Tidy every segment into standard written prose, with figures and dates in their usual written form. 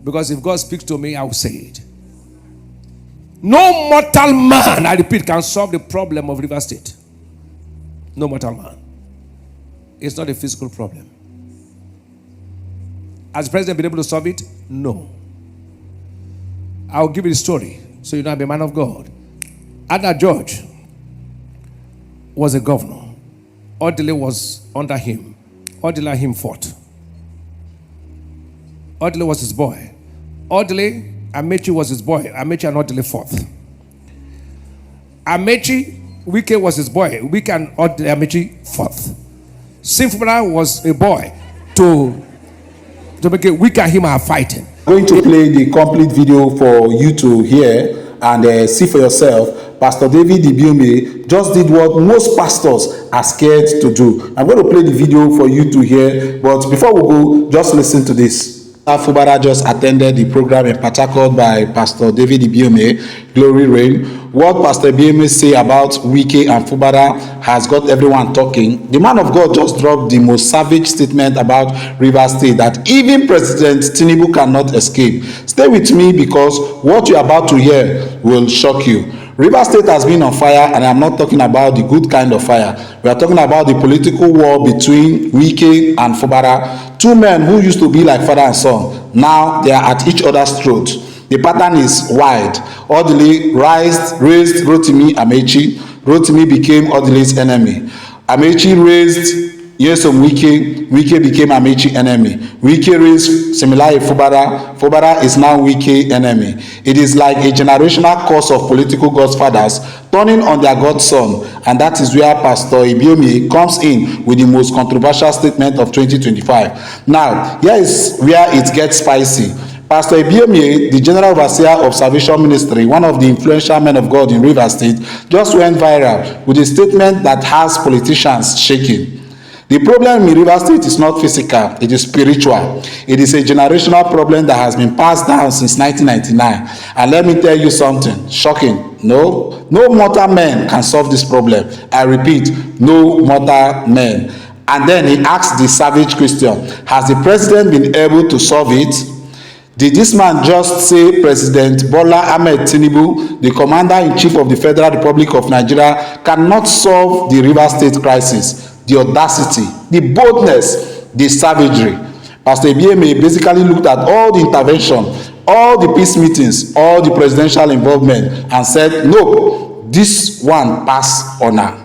Because if God speaks to me, I will say it. No mortal man, I repeat, can solve the problem of River State. No mortal man. It's not a physical problem. Has the president been able to solve it? No. I'll give you the story so you know I'm a man of God. Ada George was a governor. Odile was under him. Odile and him fought. Odile was his boy. Odile, Amechi was his boy. Amechi and Odile fought. Amechi, Wike was his boy. Wike and Amechi fought. Fubara was a boy to make it Wike and him are fighting. I'm going to play the complete video for you to hear and see for yourself. Pastor David Ibiyeomie just did what most pastors are scared to do. I'm going to play the video for you to hear, but before we go, just listen to this. Fubara just attended the program in Port Harcourt by Pastor David Ibiyeomie, Glory Reign. What Pastor Ibiyeomie say about Wike and Fubara has got everyone talking. The man of God just dropped the most savage statement about River State that even President Tinubu cannot escape. Stay with me because what you're about to hear will shock you. River State has been on fire, and I'm not talking about the good kind of fire. We are talking about the political war between Wike and Fubara. Two men who used to be like father and son. Now they are at each other's throat. The pattern is wide. Odile raised Rotimi Amechi. Rotimi became Odile's enemy. Amechi raised Nyesom Wike. Wike became Amechi enemy. Wike raised Similaye Fubara. Fubara is now Wike enemy. It is like a generational curse of political godfathers turning on their godson, and that is where Pastor Ibiyeomie comes in with the most controversial statement of 2025. Now, here is where it gets spicy. Pastor Ibiyeomie, the General Overseer of Salvation Ministry, one of the influential men of God in River State, just went viral with a statement that has politicians shaking. The problem in River State is not physical, it is spiritual. It is a generational problem that has been passed down since 1999. And let me tell you something shocking. No mortal man can solve this problem. I repeat, no mortal man. And then he asked the savage question, has the president been able to solve it? Did this man just say President Bola Ahmed Tinubu, the Commander-in-Chief of the Federal Republic of Nigeria, cannot solve the River State crisis? The audacity, the boldness, the savagery. Pastor Ibiyeomie basically looked at all the intervention, all the peace meetings, all the presidential involvement, and said, no, this one pass honor.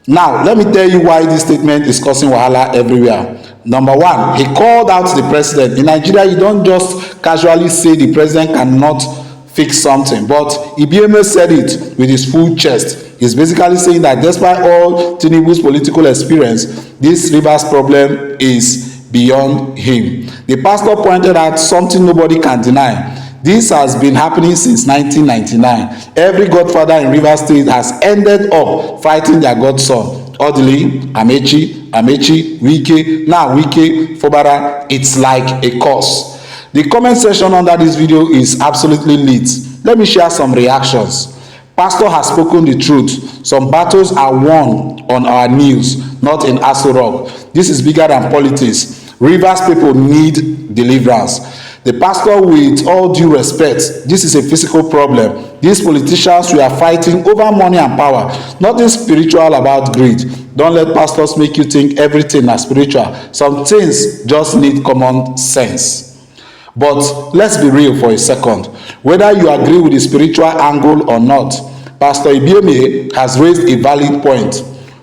Now, let me tell you why this statement is causing wahala everywhere. Number one, he called out the president. In Nigeria, you don't just casually say the president cannot fix something, but Ibiyeomie said it with his full chest. He's basically saying that despite all Tinubu's political experience, this Rivers problem is beyond him. The pastor pointed out something nobody can deny. This has been happening since 1999. Every godfather in River State has ended up fighting their godson. Odile, Amechi, Wike, now Wike, Fubara. It's like a curse. The comment section under this video is absolutely lit. Let me share some reactions. Pastor has spoken the truth. Some battles are won on our knees, not in Aso Rock. This is bigger than politics. Rivers people need deliverance. The pastor, with all due respect, this is a physical problem. These politicians we are fighting over money and power. Nothing spiritual about greed. Don't let pastors make you think everything is spiritual. Some things just need common sense. But let's be real for a second. Whether you agree with the spiritual angle or not, Pastor Ibiyeomie has raised a valid point.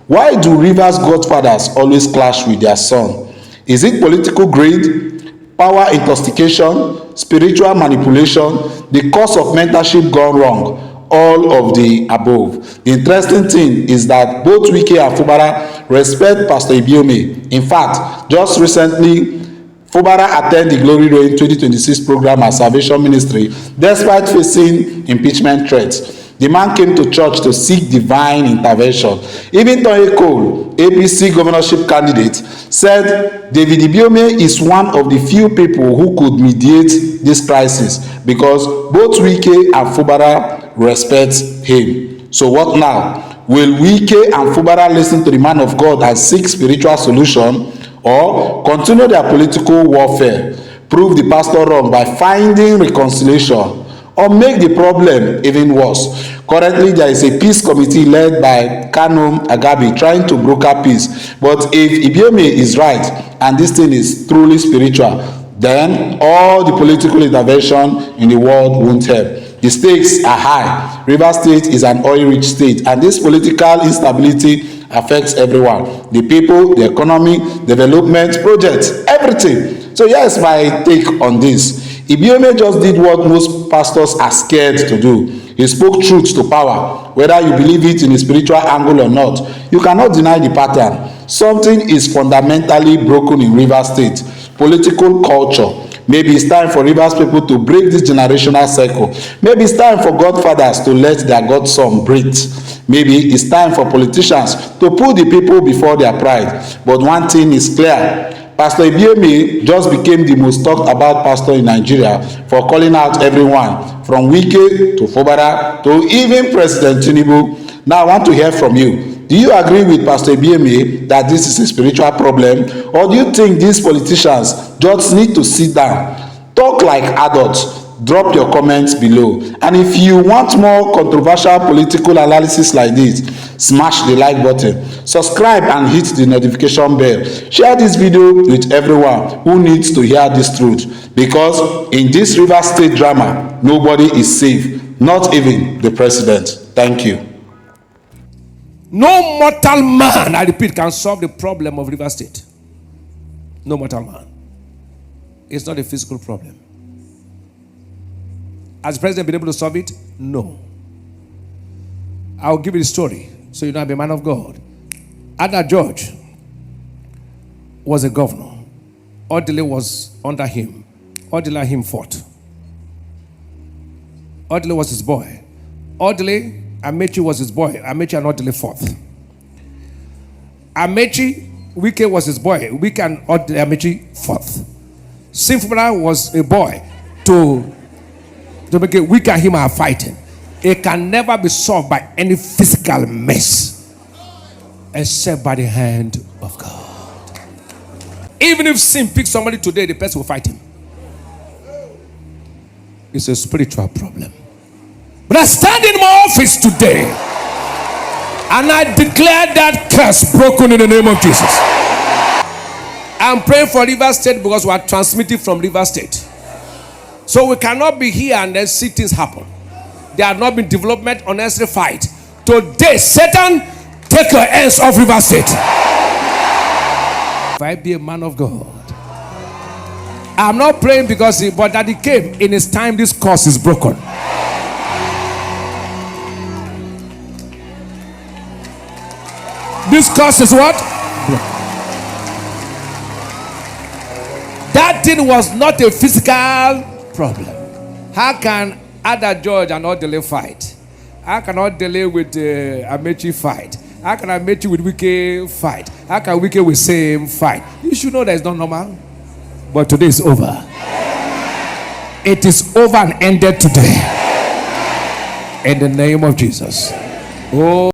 Why do Rivers godfathers always clash with their son? Is it political greed, power intoxication, spiritual manipulation, the cause of mentorship gone wrong? All of the above. The interesting thing is that both Wike and Fubara respect Pastor Ibiyeomie. In fact, just recently, Fubara attended the Glory Reign 2026 program at Salvation Ministry despite facing impeachment threats. The man came to church to seek divine intervention. Even Toye Cole, APC governorship candidate, said David Ibiyeomie is one of the few people who could mediate this crisis because both Wike and Fubara respect him. So what now? Will Wike and Fubara listen to the man of God and seek spiritual solution, or continue their political warfare? prove the pastor wrong by finding reconciliation, or make the problem even worse. Currently, there is a peace committee led by Kanu Agabi trying to broker peace. But if Ibiyeomie is right and this thing is truly spiritual, then all the political intervention in the world won't help. The stakes are high. Rivers State is an oil-rich state, and this political instability affects everyone: the people, the economy, development, projects, everything. So here's my take on this. Ibiyeomie just did what most pastors are scared to do. He spoke truth to power. Whether you believe it in a spiritual angle or not, you cannot deny the pattern. Something is fundamentally broken in Rivers State. Political culture. Maybe it's time for Rivers people to break this generational cycle. Maybe it's time for godfathers to let their godson breathe. Maybe it's time for politicians to put the people before their pride. But one thing is clear: Pastor Ibiyeomie just became the most talked about pastor in Nigeria for calling out everyone from Wike to Fubara to even President Tinubu. Now I want to hear from you. Do you agree with Pastor Ibiyeomie that this is a spiritual problem, or do you think these politicians just need to sit down, talk like adults? Drop your comments below. And if you want more controversial political analysis like this, smash the like button, subscribe and hit the notification bell. Share this video with everyone who needs to hear this truth, because in this Rivers State drama, nobody is safe, not even the president. Thank you. No mortal man, I repeat, can solve the problem of Rivers State. No mortal man. It's not a physical problem. Has the president been able to solve it? No. I'll give you the story so you know I'm a man of God. Ada George was a governor. Odile was under him. Odile and him fought. Odile was his boy. Odile, Amechi was his boy. Amechi and Odile fought. Amechi, Wike was his boy. Wike and Amechi fought. Fubara was a boy to make it. Wike and him are fighting. It can never be solved by any physical mess except by the hand of God. Even if sin picks somebody today, the person will fight him. It's a spiritual problem. But I stand in my office today and I declare that curse broken in the name of Jesus. I'm praying for Rivers State because we are transmitting from Rivers State. So we cannot be here and then see things happen. There have not been development, unnecessary fight. Today, Satan, take your hands off Rivers State. If I be a man of God, I'm not praying because but that he came in his time. This curse is broken. This curse is what? That thing was not a physical problem. How can Ada George and Odile fight? How can Odile with Amechi fight? How can Amechi with Wike fight? How can Wike with Sam fight? You should know that it's not normal. But today is over. It is over and ended today. In the name of Jesus. Oh.